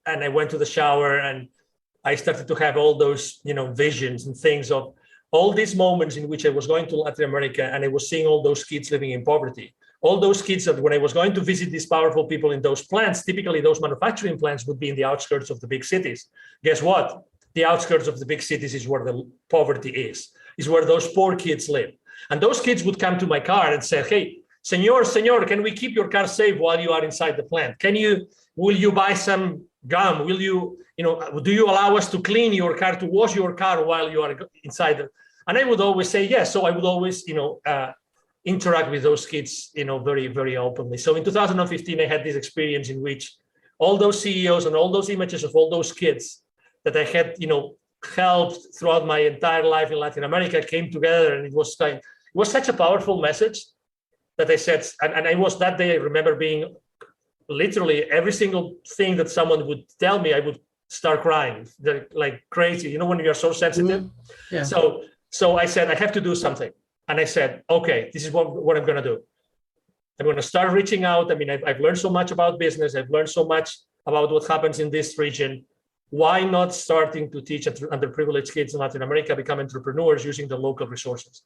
and I went to the shower and I started to have all those, visions and things of all these moments in which I was going to Latin America and I was seeing all those kids living in poverty. All those kids that when I was going to visit these powerful people in those plants, typically those manufacturing plants would be in the outskirts of the big cities. Guess what? The outskirts of the big cities is where the poverty is where those poor kids live. And those kids would come to my car and say, hey, Senor, can we keep your car safe while you are inside the plant? Will you buy some gum? Will you, do you allow us to clean your car, to wash your car while you are inside? And I would always say yes. So I would always, interact with those kids, very, very openly. So in 2015, I had this experience in which all those CEOs and all those images of all those kids that I had, helped throughout my entire life in Latin America came together. And it was such a powerful message that I said, and I was that day, I remember being literally every single thing that someone would tell me, I would start crying like crazy, when you're so sensitive. Mm-hmm. Yeah. So I said, I have to do something. And I said, okay, this is what I'm going to do. I'm going to start reaching out. I mean, I've learned so much about business. I've learned so much about what happens in this region. Why not starting to teach underprivileged kids in Latin America become entrepreneurs using the local resources?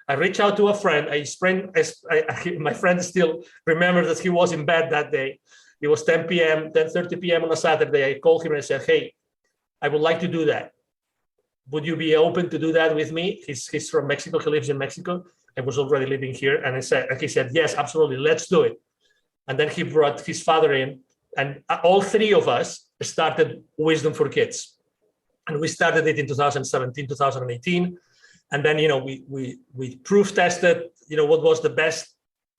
I reached out to a friend. My friend still remembers that he was in bed that day. It was 10:30 p.m. on a Saturday. I called him and I said, hey, I would like to do that. Would you be open to do that with me? He's from Mexico. He lives in Mexico. I was already living here. And he said, yes, absolutely. Let's do it. And then he brought his father in, and all three of us started Wisdom for Kids. And we started it in 2017, 2018. And then, we proof tested, what was the best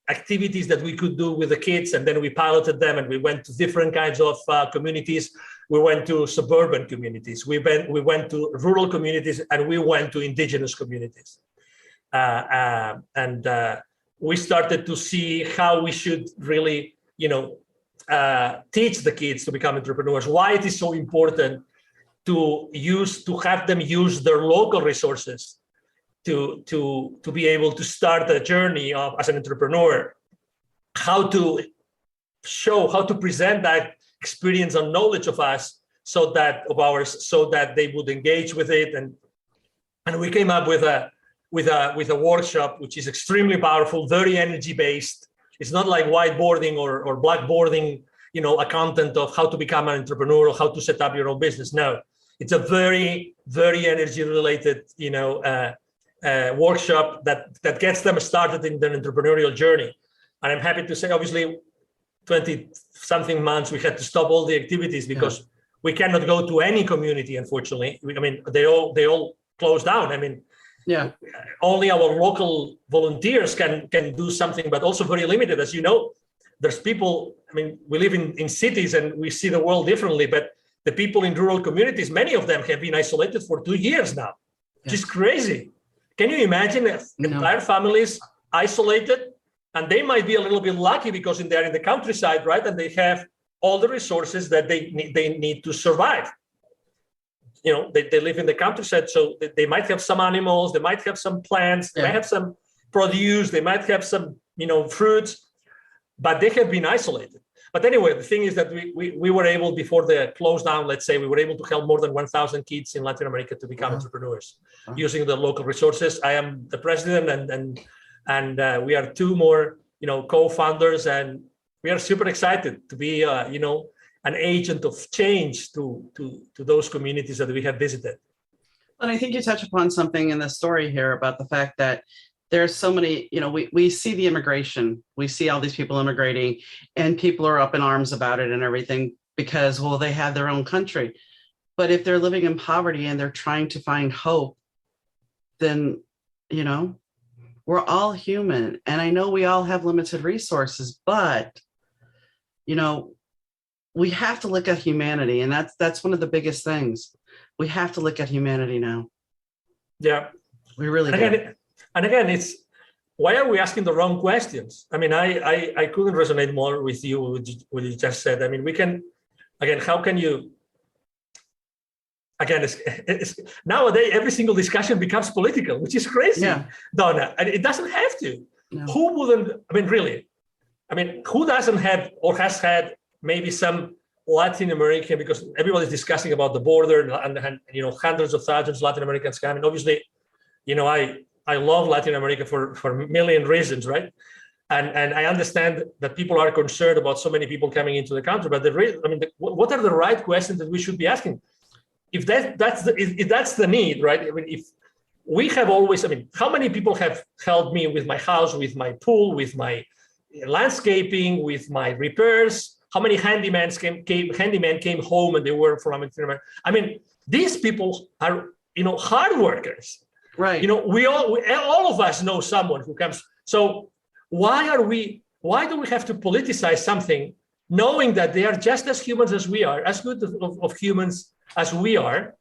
activities that we could do with the kids. And then we piloted them and we went to different kinds of communities. We went to suburban communities. We went to rural communities, and we went to indigenous communities. We started to see how we should really, teach the kids to become entrepreneurs, why it is so important to have them use their local resources to be able to start a journey of as an entrepreneur, how to present that experience and knowledge of us so that they would engage with it. And we came up with a workshop which is extremely powerful, very energy based. It's not like whiteboarding or blackboarding, a content of how to become an entrepreneur or how to set up your own business. No, it's a very, very energy related, workshop that gets them started in their entrepreneurial journey. And I'm happy to say, obviously, 20 something months, we had to stop all the activities because we cannot go to any community, unfortunately. They all closed down. Only our local volunteers can do something, but also very limited. As you know, there's people, we live in cities and we see the world differently, but the people in rural communities, many of them have been isolated for 2 years now, which is crazy. Can you imagine entire families isolated? And they might be a little bit lucky because they're in the countryside, right? And they have all the resources that they need to survive. They live in the countryside, so they might have some animals, they might have some plants, they might have some produce, they might have some, fruits, but they have been isolated. But anyway, the thing is that we were able, before the close down, let's say, we were able to help more than 1,000 kids in Latin America to become entrepreneurs using the local resources. I am the president, and we are 2 more, co-founders, and we are super excited to be, an agent of change to those communities that we have visited. And I think you touch upon something in the story here about the fact that there's so many, we see the immigration, we see all these people immigrating, and people are up in arms about it and everything because, well, they have their own country. But if they're living in poverty and they're trying to find hope, then, we're all human. And I know we all have limited resources, but, we have to look at humanity. And that's one of the biggest things. We have to look at humanity now. Yeah. We really do. And again, it's, why are we asking the wrong questions? I couldn't resonate more with you, what you just said. We can, again, how can you, again, it's nowadays, every single discussion becomes political, which is crazy, Donna. And it doesn't have to. No. Who wouldn't, really? Who doesn't have or has had maybe some Latin American, because everybody's discussing about the border and hundreds of thousands of Latin Americans coming. Obviously, I love Latin America for a million reasons, right? And I understand that people are concerned about so many people coming into the country, but what are the right questions that we should be asking? If that's the need, right? If we have always, how many people have helped me with my house, with my pool, with my landscaping, with my repairs? How many handymen came home and they were from America? These people are, hard workers. Right. We all of us know someone who comes. So why do we have to politicize something, knowing that they are just as humans as we are, as good of humans as we are,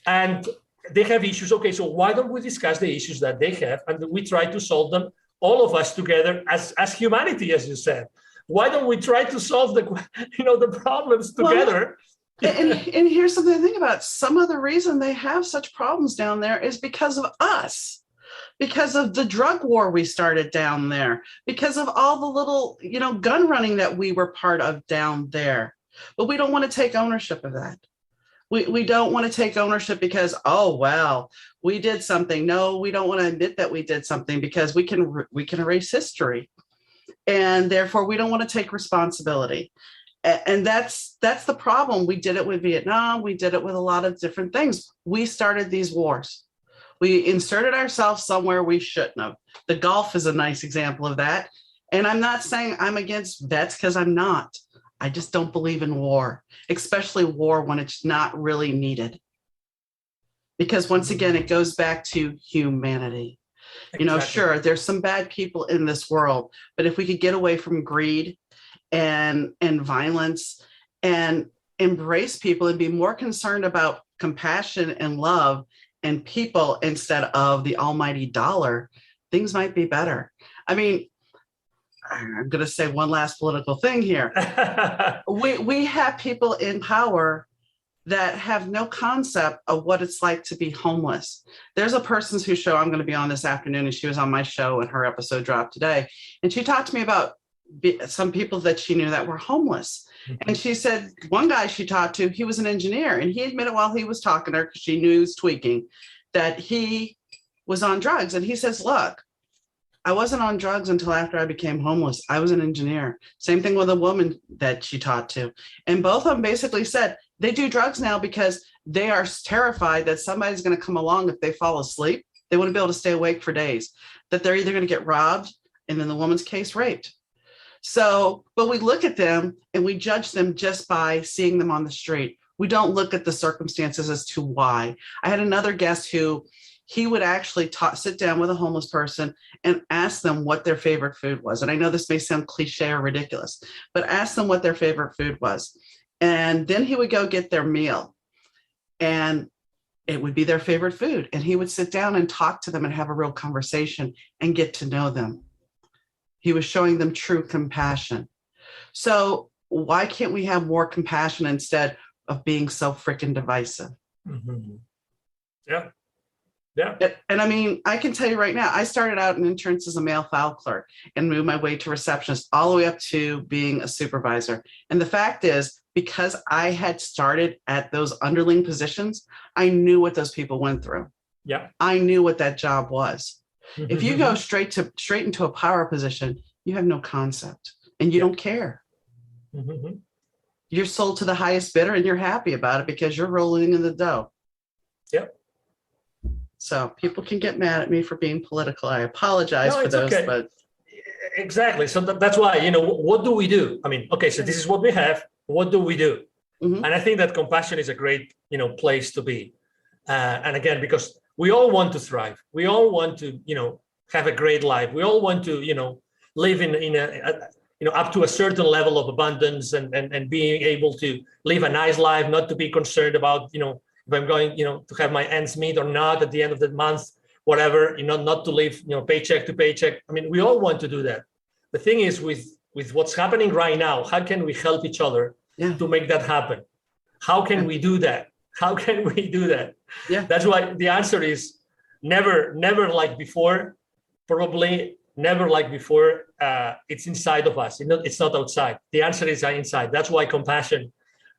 and they have issues? Okay, so why don't we discuss the issues that they have and we try to solve them, all of us together as humanity, as you said? Why don't we try to solve the problems together? And here's something to think about. Some of the reason they have such problems down there is because of us, because of the drug war we started down there, because of all the little, gun running that we were part of down there. But we don't want to take ownership of that. We don't want to take ownership because, we did something. No, we don't want to admit that we did something because we can erase history. And therefore, we don't want to take responsibility. And that's the problem. We did it with Vietnam. We did it with a lot of different things. We started these wars. We inserted ourselves somewhere we shouldn't have. The Gulf is a nice example of that. And I'm not saying I'm against vets, because I'm not. I just don't believe in war, especially war when it's not really needed. Because once again, it goes back to humanity. Exactly. Sure, there's some bad people in this world, but if we could get away from greed and violence and embrace people and be more concerned about compassion and love and people instead of the almighty dollar, things might be better. I'm going to say one last political thing here. We have people in power that have no concept of what it's like to be homeless. There's a person whose show I'm going to be on this afternoon, and she was on my show, and her episode dropped today. And she talked to me about some people that she knew that were homeless. And she said one guy she talked to, he was an engineer, and he admitted while he was talking to her, because she knew he was tweaking, that he was on drugs. And he says, look, I wasn't on drugs until after I became homeless. I was an engineer. Same thing with a woman that she talked to. And both of them basically said they do drugs now because they are terrified that somebody's going to come along if they fall asleep. They want to be able to stay awake for days, that they're either going to get robbed and in the woman's case, raped. So, but we look at them and we judge them just by seeing them on the street. We don't look at the circumstances as to why. I had another guest who he would actually sit down with a homeless person and ask them what their favorite food was. And I know this may sound cliche or ridiculous, but ask them what their favorite food was. And then he would go get their meal, and it would be their favorite food. And he would sit down and talk to them and have a real conversation and get to know them. He was showing them true compassion. So why can't we have more compassion instead of being so freaking divisive? Mm-hmm. Yeah. Yeah. And I mean, I can tell you right now, I started out in insurance as a mail file clerk and moved my way to receptionist all the way up to being a supervisor. And the fact is, because I had started at those underling positions, I knew what those people went through. Yeah. I knew what that job was. If you go straight into a power position, you have no concept and you don't care. Mm-hmm. You're sold to the highest bidder and you're happy about it because you're rolling in the dough. Yep. So people can get mad at me for being political. I apologize for those, okay. But exactly. So that's why, what do we do? I mean, okay, so this is what we have. What do we do? Mm-hmm. And I think that compassion is a great, place to be. And again, because we all want to thrive. We all want to, have a great life. We all want to, live in a up to a certain level of abundance and being able to live a nice life, not to be concerned about, if I'm going, to have my ends meet or not at the end of the month, whatever, not to live, paycheck to paycheck. I mean, we all want to do that. The thing is with what's happening right now, how can we help each other to make that happen? How can we do that? How can we do that? Yeah. That's why the answer is never like before, probably never like before. It's inside of us. It's not outside. The answer is inside. That's why compassion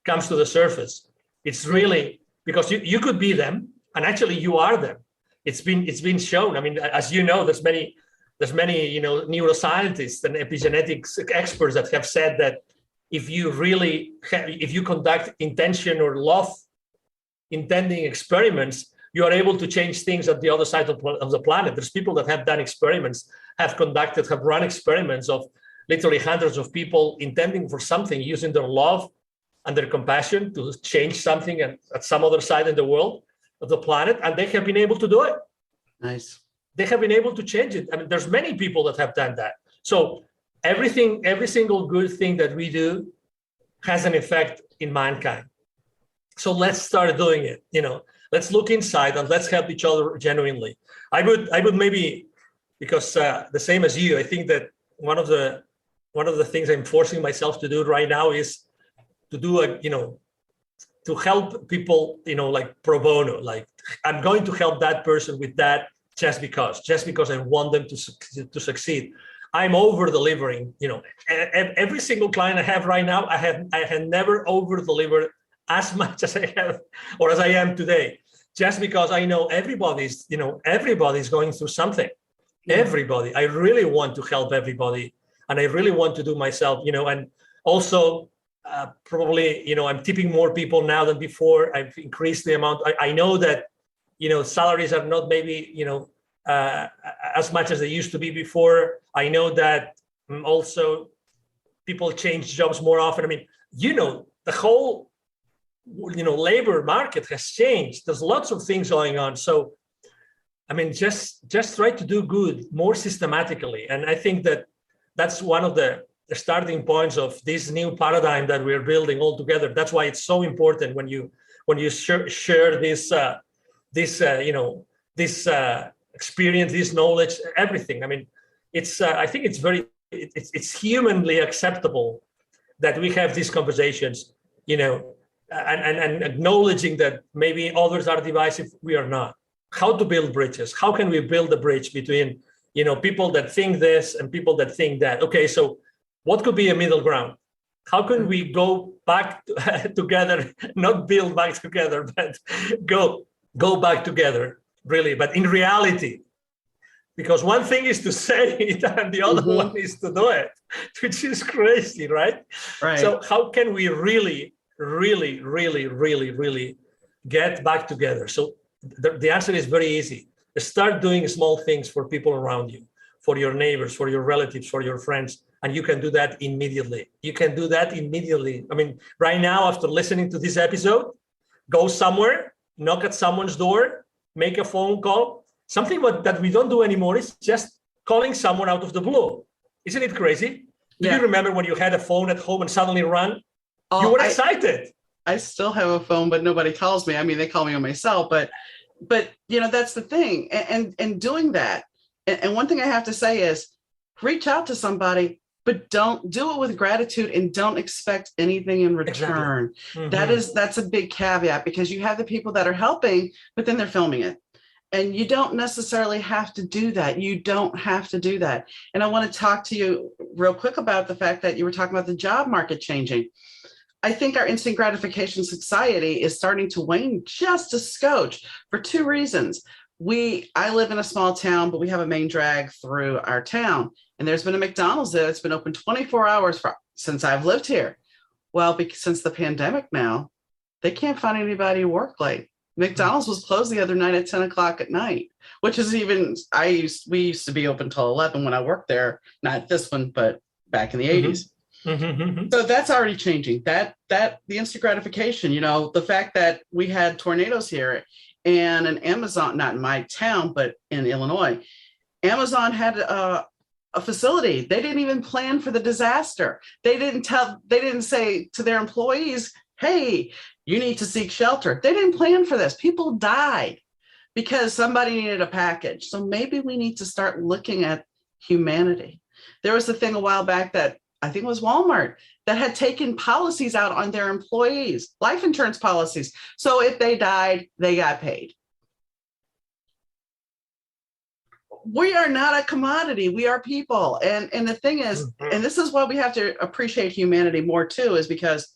comes to the surface. It's really because you could be them, and actually you are them. It's been shown. I mean, as you know, there's many neuroscientists and epigenetics experts that have said that if you conduct intention or love intending experiments, you are able to change things at the other side of the planet. There's people that have done experiments, have run experiments of literally hundreds of people intending for something, using their love and their compassion to change something at some other side in the world of the planet, and they have been able to do it. Nice. They have been able to change it. I mean, there's many people that have done that. So every single good thing that we do has an effect in mankind. So let's start doing it. Let's look inside and let's help each other genuinely. I would maybe, because the same as you, I think that one of the things I'm forcing myself to do right now is to do to help people, like pro bono. Like I'm going to help that person with that just because I want them to succeed. I'm over delivering. Every single client I have right now, I have never over delivered as much as I have or as I am today, just because I know everybody's going through something. Yeah. Everybody. I really want to help everybody, and I really want to do myself. And also. Probably, I'm tipping more people now than before. I've increased the amount. I know that, salaries are not maybe, as much as they used to be before. I know that also people change jobs more often. I mean, the whole, labor market has changed. There's lots of things going on. So, I mean, just try to do good more systematically. And I think that that's one of the starting points of this new paradigm that we're building all together. That's why it's so important when you share this experience, this knowledge, everything. I mean, it's I think it's humanly acceptable that we have these conversations, and acknowledging that maybe others are divisive, we are not. How to build bridges? How can we build a bridge between, people that think this and people that think that? Okay, so what could be a middle ground? How can we go back together, not build back together, but go back together, really, but in reality? Because one thing is to say it and the other one is to do it, which is crazy, right? Right. So how can we really, really, really, really, really get back together? So the answer is very easy. Start doing small things for people around you, for your neighbors, for your relatives, for your friends. And you can do that immediately. You can do that immediately. I mean, right now, after listening to this episode, go somewhere, knock at someone's door, make a phone call. Something that we don't do anymore is just calling someone out of the blue. Isn't it crazy? Do you remember when you had a phone at home and suddenly rang? You were excited. I still have a phone, but nobody calls me. I mean, they call me on my cell, but that's the thing. And doing that. And one thing I have to say is reach out to somebody, but don't do it with gratitude and don't expect anything in return. Exactly. That's a big caveat, because you have the people that are helping, but then they're filming it. And you don't necessarily have to do that. You don't have to do that. And I want to talk to you real quick about the fact that you were talking about the job market changing. I think our instant gratification society is starting to wane just a scotch for two reasons. I live in a small town, but we have a main drag through our town. And there's been a McDonald's there that's been open 24 hours since I've lived here. Well, since the pandemic now, they can't find anybody to work late. McDonald's was closed the other night at 10 o'clock at night, which is we used to be open till 11 when I worked there. Not this one, but back in the 80s. So that's already changing. That the instant gratification, the fact that we had tornadoes here and an Amazon, not in my town, but in Illinois, Amazon had a facility. They didn't even plan for the disaster. They didn't say to their employees, hey, you need to seek shelter. They didn't plan for this. People died because somebody needed a package. So maybe we need to start looking at humanity. There was a thing a while back that I think it was Walmart that had taken policies out on their employees, life insurance policies. So if they died, they got paid. We are not a commodity. We are people. And the thing is, and this is why we have to appreciate humanity more too, is because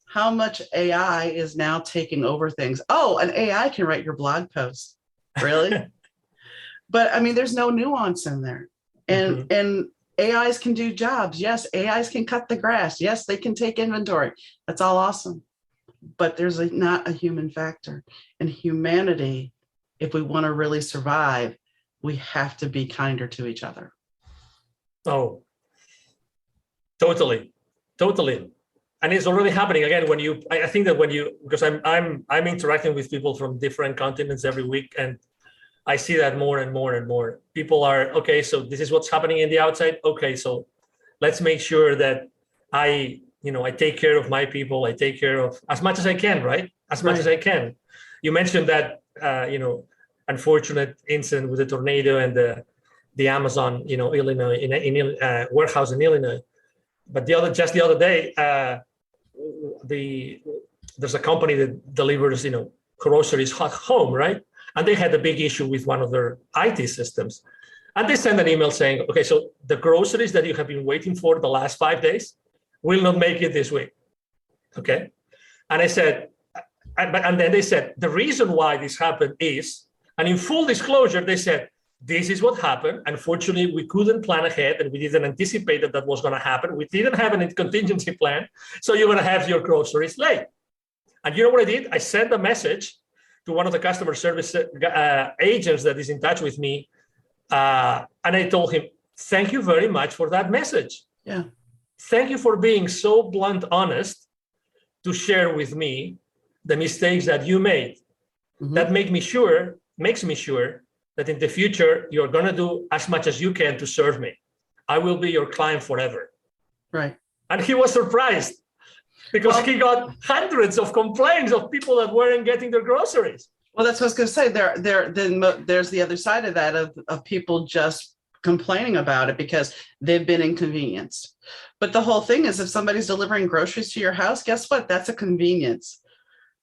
how much AI is now taking over things. Oh, an AI can write your blog post. Really? But I mean, there's no nuance in there. And AIs can do jobs. Yes, AIs can cut the grass. Yes, they can take inventory. That's all awesome. But there's not a human factor. And humanity, if we want to really survive, we have to be kinder to each other. Oh, totally. And it's already happening. Again, I think that because I'm interacting with people from different continents every week, and I see that more and more and more. People are, okay, so this is what's happening in the outside. Okay, so let's make sure that I take care of my people. I take care of as much as I can, right? As much as I can. You mentioned that, unfortunate incident with the tornado and the Amazon, Illinois, in warehouse in Illinois. But just the other day, there's a company that delivers, groceries home, right? And they had a big issue with one of their IT systems. And they sent an email saying, okay, so the groceries that you have been waiting for the last 5 days will not make it this week. Okay. And I said, and then they said, the reason why this happened is, and in full disclosure, they said, this is what happened. Unfortunately, we couldn't plan ahead and we didn't anticipate that was going to happen. We didn't have a contingency plan. So you're going to have your groceries late. And you know what I did? I sent a message to one of the customer service agents that is in touch with me. And I told him, thank you very much for that message. Yeah. Thank you for being so blunt, honest to share with me the mistakes that you made. That makes me sure that in the future, you're going to do as much as you can to serve me. I will be your client forever. Right. And he was surprised because he got hundreds of complaints of people that weren't getting their groceries. Well, that's what I was going to say. Then there's the other side of that of people just complaining about it because they've been inconvenienced. But the whole thing is, if somebody's delivering groceries to your house, guess what? That's a convenience.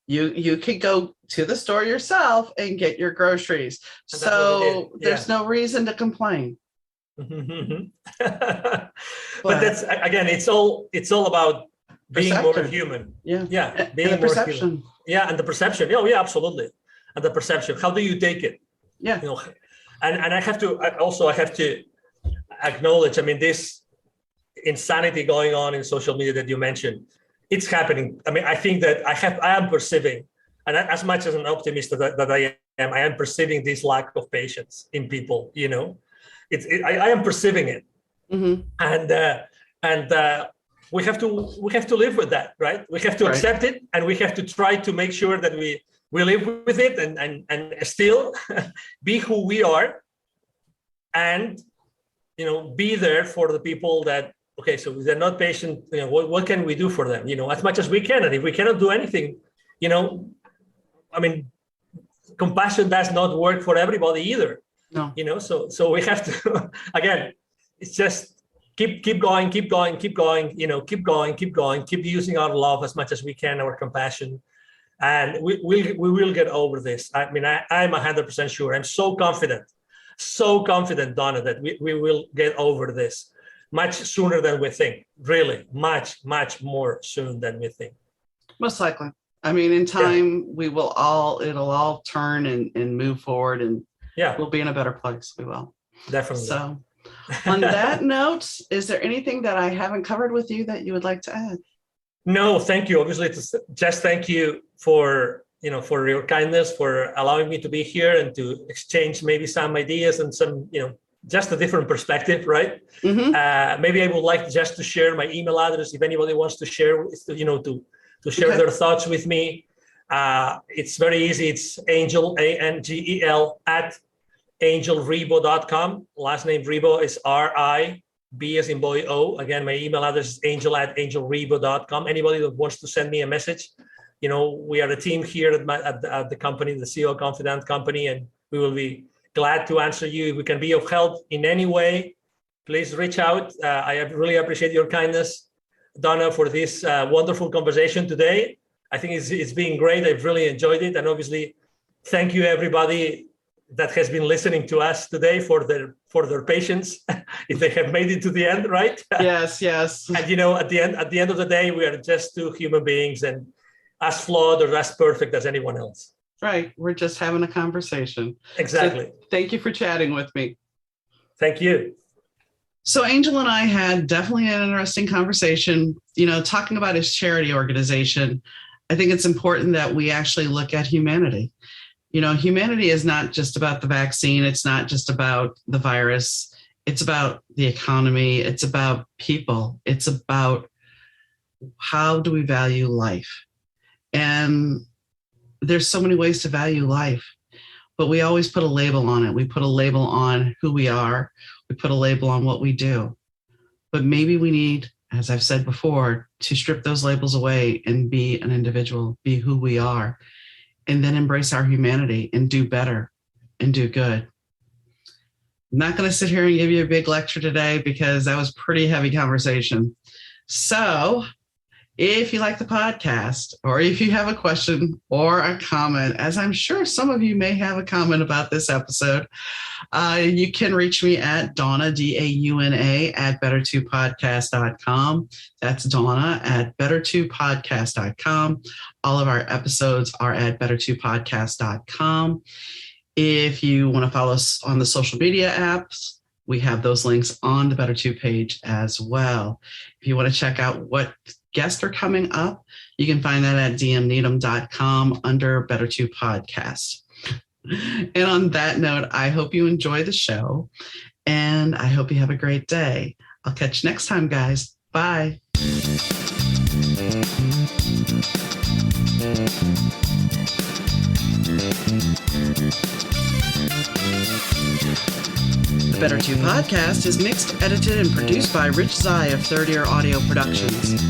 You could go to the store yourself and get your groceries. So there's no reason to complain. But that's, again, it's all about being more human. Yeah. Being and the more perception. human. Yeah, and the perception. Oh, yeah, absolutely. And the perception. How do you take it? Yeah. And I have to acknowledge, I mean, this insanity going on in social media that you mentioned, it's happening. I mean, I think that I am perceiving, and as much as an optimist that I am perceiving this lack of patience in people. I am perceiving it, and we have to live with that, right? We have to accept it, and we have to try to make sure that we live with it and still be who we are, and be there for the people that. Okay, so if they're not patient, what can we do for them? As much as we can. And if we cannot do anything, I mean, compassion does not work for everybody either. No. So we have to, again, it's just keep going, keep using our love as much as we can, our compassion, and we will get over this. I mean, I'm 100% sure. I'm so confident, Donna, that we will get over this much sooner than we think. Really, much more soon than we think. Most likely. I mean, in time, it'll all turn and move forward, and we'll be in a better place. We will. Definitely. So on that note, is there anything that I haven't covered with you that you would like to add? No, thank you. Obviously, just thank you for your kindness, for allowing me to be here and to exchange maybe some ideas and some, just a different perspective, right? Maybe I would like just to share my email address if anybody wants to share, to share their thoughts with me. It's very easy. It's Angel, ANGEL, at angelribo.com. Last name Ribo is RIB as in boy O. Again, my email address is angel@angelribo.com. Anybody that wants to send me a message, we are a team here at the company, the CEO Confidant Company, and we will be glad to answer you. If we can be of help in any way, please reach out. I really appreciate your kindness, Donna, for this wonderful conversation today. I think it's been great. I've really enjoyed it. And obviously, thank you everybody that has been listening to us today for their patience, if they have made it to the end, right? Yes. And at the end of the day, we are just two human beings, and as flawed or as perfect as anyone else. Right. We're just having a conversation. Exactly. So thank you for chatting with me. Thank you. So Angel and I had definitely an interesting conversation, talking about his charity organization. I think it's important that we actually look at humanity. Humanity is not just about the vaccine. It's not just about the virus. It's about the economy. It's about people. It's about how do we value life? And there's so many ways to value life, but we always put a label on it. We put a label on who we are. We put a label on what we do. But maybe we need, as I've said before, to strip those labels away and be an individual, be who we are, and then embrace our humanity and do better and do good. I'm not going to sit here and give you a big lecture today because that was pretty heavy conversation. So if you like the podcast, or if you have a question or a comment, as I'm sure some of you may have a comment about this episode, you can reach me at Donna, DAUNA, at better2podcast.com. That's Donna at better2podcast.com. All of our episodes are at better2podcast.com. If you want to follow us on the social media apps, we have those links on the Better2 page as well. If you want to check out what guests are coming up, you can find that at dmneedham.com under Better2 Podcast. And on that note, I hope you enjoy the show, and I hope you have a great day. I'll catch you next time, guys. Bye. The Better2 Podcast is mixed, edited, and produced by Rich Zai of Third Ear Audio Productions.